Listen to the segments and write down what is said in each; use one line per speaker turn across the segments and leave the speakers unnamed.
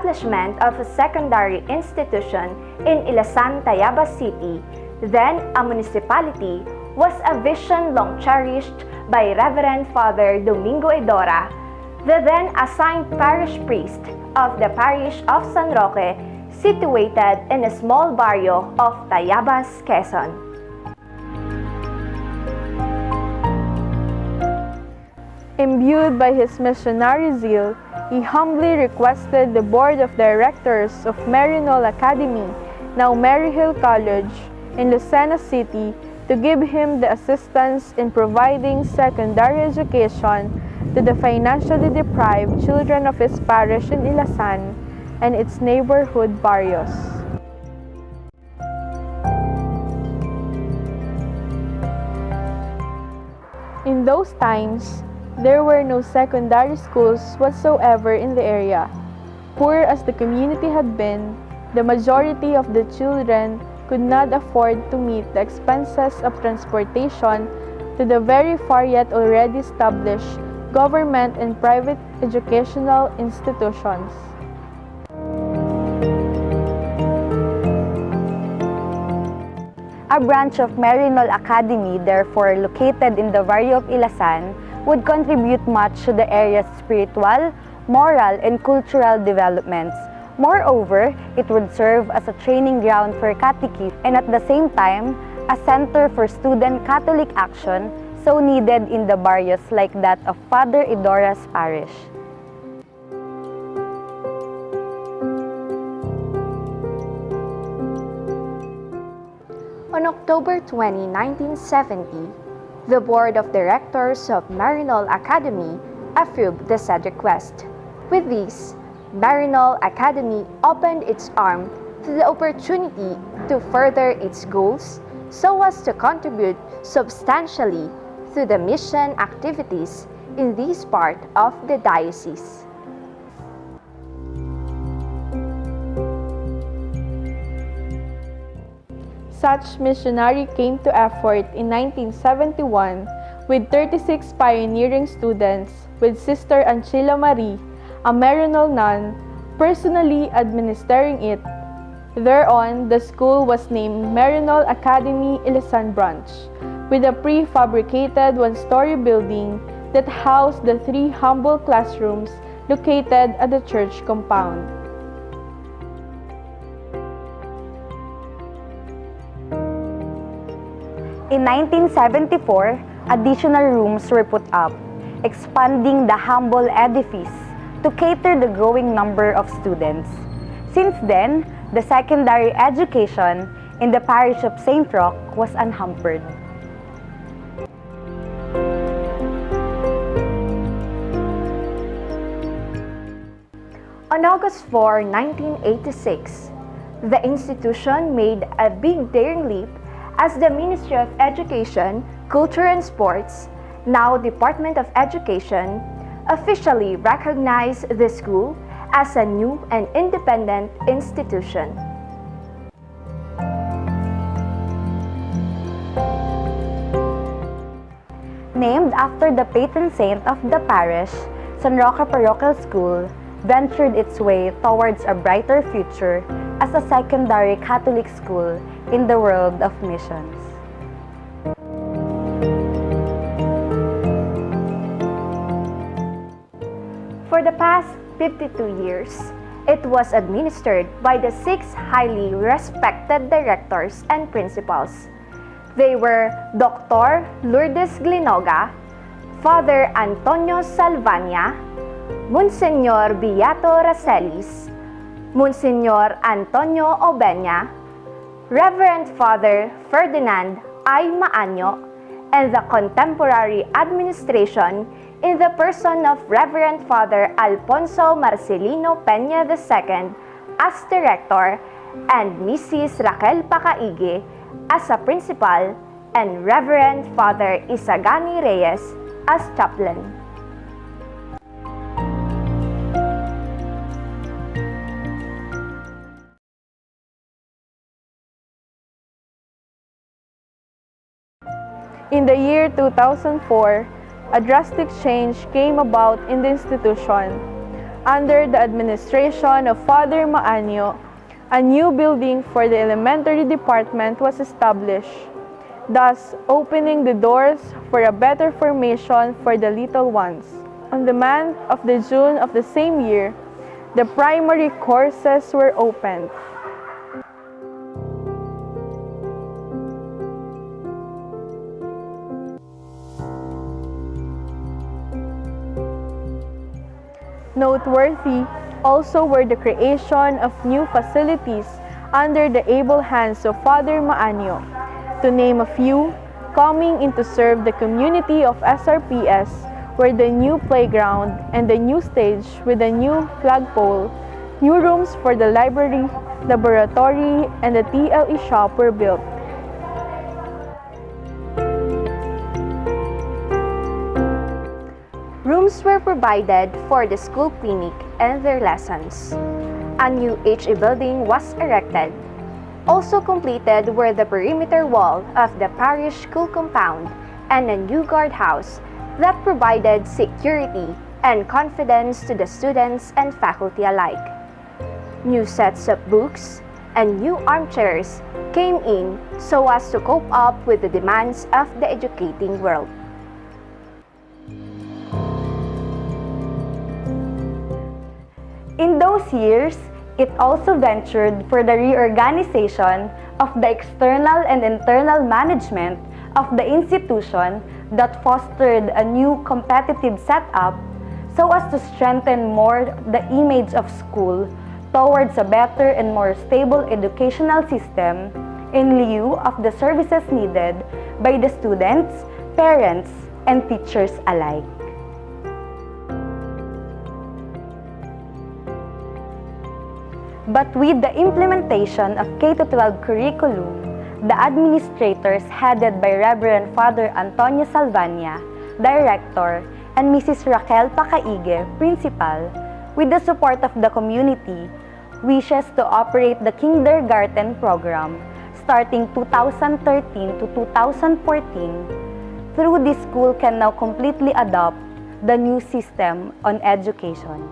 establishment of a secondary institution in Ilasan, Tayabas City, then a municipality, was a vision long cherished by Reverend Father Domingo Edora, the then assigned parish priest of the parish of San Roque, situated in a small barrio of Tayabas, Quezon.
Imbued by his missionary zeal, he humbly requested the board of directors of Maryknoll Academy, now Maryhill College, in Lucena City, to give him the assistance in providing secondary education to the financially deprived children of his parish in Ilasan and its neighborhood barrios. In those times, there were no secondary schools whatsoever in the area. Poor as the community had been, the majority of the children could not afford to meet the expenses of transportation to the very far yet already established government and private educational institutions.
A branch of Maryknoll Academy, therefore located in the barrio of Ilasan, would contribute much to the area's spiritual, moral, and cultural developments. Moreover, it would serve as a training ground for catechists and at the same time, a center for student Catholic action so needed in the barrios like that of Father Edora's parish.
On October 20, 1970, the Board of Directors of Maryknoll Academy approved the said request. With this, Maryknoll Academy opened its arm to the opportunity to further its goals so as to contribute substantially to the mission activities in this part of the diocese.
Such missionary came to effort in 1971 with 36 pioneering students with Sister Anchila Marie, a Maryknoll nun, personally administering it. Thereon, the school was named Maryknoll Academy Ilasan Branch, with a prefabricated one-story building that housed the 3 humble classrooms located at the church compound.
In 1974, additional rooms were put up, expanding the humble edifice to cater the growing number of students. Since then, the secondary education in the parish of St. Roque was unhampered.
On August 4, 1986, the institution made a big daring leap as the Ministry of Education, Culture and Sports, now Department of Education, officially recognized the school as a new and independent institution.
Named after the patron saint of the parish, Roque Parochial School ventured its way towards a brighter future as a secondary Catholic school in the world of missions.
For the past 52 years, it was administered by the 6 highly respected directors and principals. They were Dr. Lourdes Glinoga, Father Antonio Salvania, Monsignor Beato Racelis, Monsignor Antonio Obeña, Reverend Father Ferdinand I. Maaño, and the contemporary administration in the person of Reverend Father Alfonso Marcelino Peña II as director and Mrs. Raquel Pacaige as a principal and Reverend Father Isagani Reyes as chaplain.
In the year 2004, a drastic change came about in the institution. under the administration of Father Maanio, a new building for the elementary department was established, thus opening the doors for a better formation for the little ones. On the month of June of the same year, the primary courses were opened. Noteworthy also were the creation of new facilities under the able hands of Father Maanio. To name a few, coming in to serve the community of SRPS were the new playground and the new stage with a new flagpole, new rooms for the library, laboratory, and the TLE shop were built.
Rooms were provided for the school clinic and their lessons. A new HA building was erected. Also completed were the perimeter wall of the parish school compound and a new guardhouse that provided security and confidence to the students and faculty alike. New sets of books and new armchairs came in so as to cope up with the demands of the educating world.
In those years, it also ventured for the reorganization of the external and internal management of the institution that fostered a new competitive setup so as to strengthen more the image of school towards a better and more stable educational system in lieu of the services needed by the students, parents, and teachers alike. But with the implementation of K-12 curriculum, the administrators headed by Reverend Father Antonio Salvania, Director, and Mrs. Raquel Pacaige, Principal, with the support of the community, wishes to operate the kindergarten program starting 2013 to 2014. Through this school can now completely adopt the new system on education.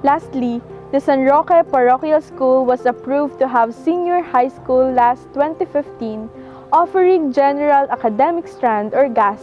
Lastly, the San Roque Parochial School was approved to have senior high school last 2015, offering general academic strand or GAS.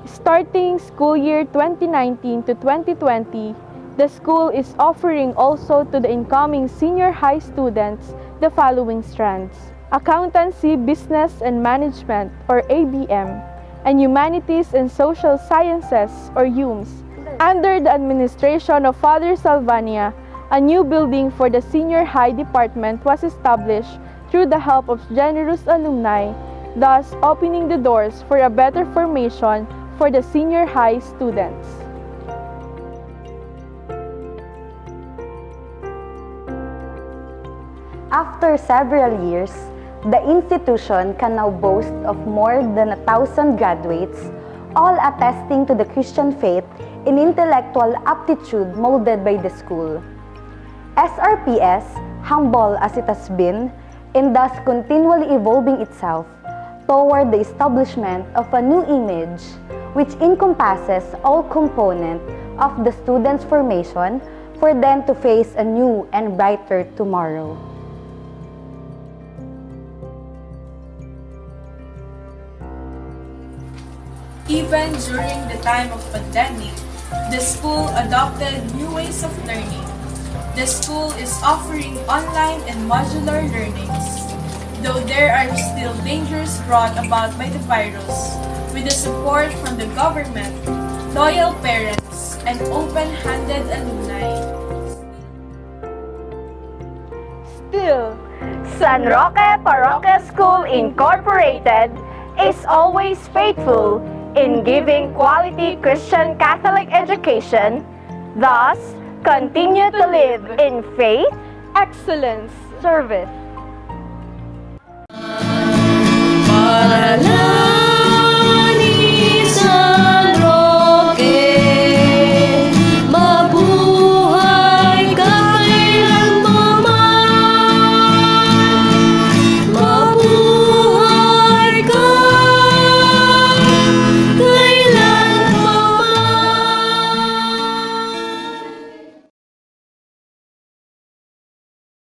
Starting school year 2019 to 2020, the school is offering also to the incoming senior high students the following strands: Accountancy, Business and Management or ABM, and Humanities and Social Sciences or UMS. Under the administration of Father Salvania, a new building for the senior high department was established through the help of generous alumni, thus opening the doors for a better formation for the senior high students.
After several years, the institution can now boast of more than 1,000 graduates, all attesting to the Christian faith in intellectual aptitude molded by the school. SRPS, humble as it has been, and thus continually evolving itself toward the establishment of a new image which encompasses all components of the students' formation for them to face a new and brighter tomorrow.
Even during the time of pandemic, the school adopted new ways of learning. The school is offering online and modular learnings, though there are still dangers brought about by the virus. With the support from the government, loyal parents, and open-handed alumni.
Still,
San Roque Parochial School Incorporated is always faithful in giving quality Christian Catholic education, thus continue to live in faith,
excellence,
Service.
Paalala.